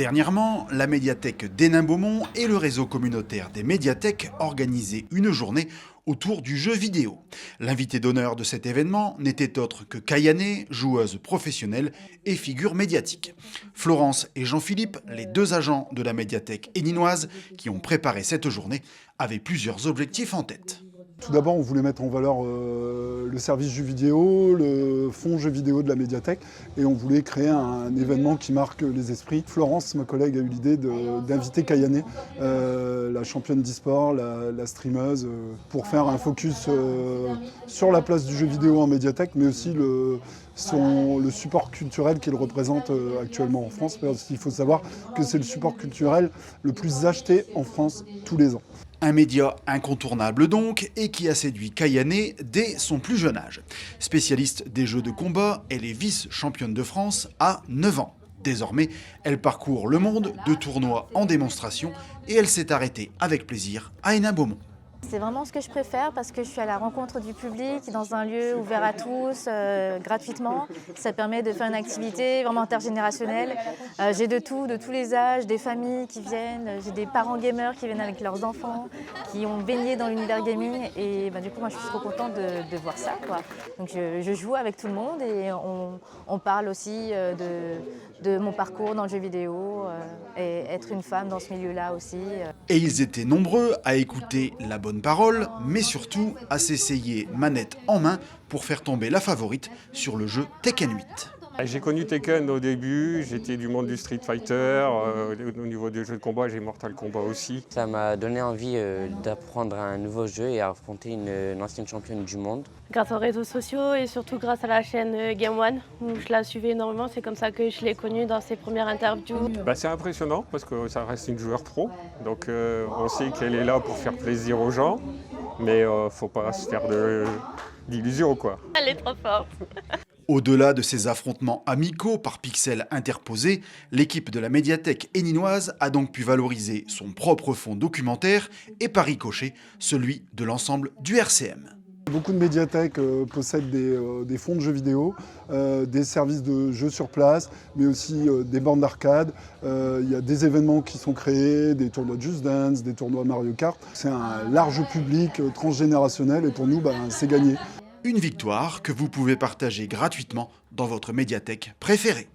Dernièrement, la médiathèque d'Hénin-Beaumont et le réseau communautaire des médiathèques organisaient une journée autour du jeu vidéo. L'invité d'honneur de cet événement n'était autre que Kayane, joueuse professionnelle et figure médiatique. Florence et Jean-Philippe, les deux agents de la médiathèque héninoise qui ont préparé cette journée, avaient plusieurs objectifs en tête. Tout d'abord, on voulait mettre en valeur le service jeux vidéo, le fonds jeux vidéo de la médiathèque, et on voulait créer un événement qui marque les esprits. Florence, ma collègue, a eu l'idée d'inviter Kayane, la championne d'e-sport, la streameuse, pour faire un focus sur la place du jeu vidéo en médiathèque, mais aussi le support culturel qu'il représente actuellement en France. Parce qu'il faut savoir que c'est le support culturel le plus acheté en France tous les ans. Un média incontournable donc, et qui a séduit Kayane dès son plus jeune âge. Spécialiste des jeux de combat, elle est vice-championne de France à 9 ans. Désormais, elle parcourt le monde de tournois en démonstration et elle s'est arrêtée avec plaisir à Hénin-Beaumont. C'est vraiment ce que je préfère parce que je suis à la rencontre du public dans un lieu ouvert à tous, gratuitement. Ça permet de faire une activité vraiment intergénérationnelle. J'ai de tous les âges, des familles qui viennent, j'ai des parents gamers qui viennent avec leurs enfants, qui ont baigné dans l'univers gaming et du coup moi je suis trop contente de voir ça, quoi. Donc je joue avec tout le monde et on parle aussi de mon parcours dans le jeu vidéo et être une femme dans ce milieu-là aussi. Et ils étaient nombreux à écouter la bonne parole, mais surtout à s'essayer manette en main pour faire tomber la favorite sur le jeu Tekken 8. J'ai connu Tekken au début, j'étais du monde du Street Fighter, au niveau des jeux de combat, j'ai Mortal Kombat aussi. Ça m'a donné envie d'apprendre un nouveau jeu et à affronter une ancienne championne du monde. Grâce aux réseaux sociaux et surtout grâce à la chaîne Game One, où je la suivais énormément, c'est comme ça que je l'ai connue dans ses premières interviews. C'est impressionnant parce que ça reste une joueur pro, donc on sait qu'elle est là pour faire plaisir aux gens, mais faut pas se faire d'illusions, quoi. Elle est trop forte. Au-delà de ces affrontements amicaux par pixels interposés, l'équipe de la médiathèque héninoise a donc pu valoriser son propre fonds documentaire et par ricochet celui de l'ensemble du RCM. Beaucoup de médiathèques possèdent des fonds de jeux vidéo, des services de jeux sur place, mais aussi des bornes d'arcade. Il y a des événements qui sont créés, des tournois de Just Dance, des tournois Mario Kart. C'est un large public transgénérationnel et pour nous, c'est gagné. Une victoire que vous pouvez partager gratuitement dans votre médiathèque préférée.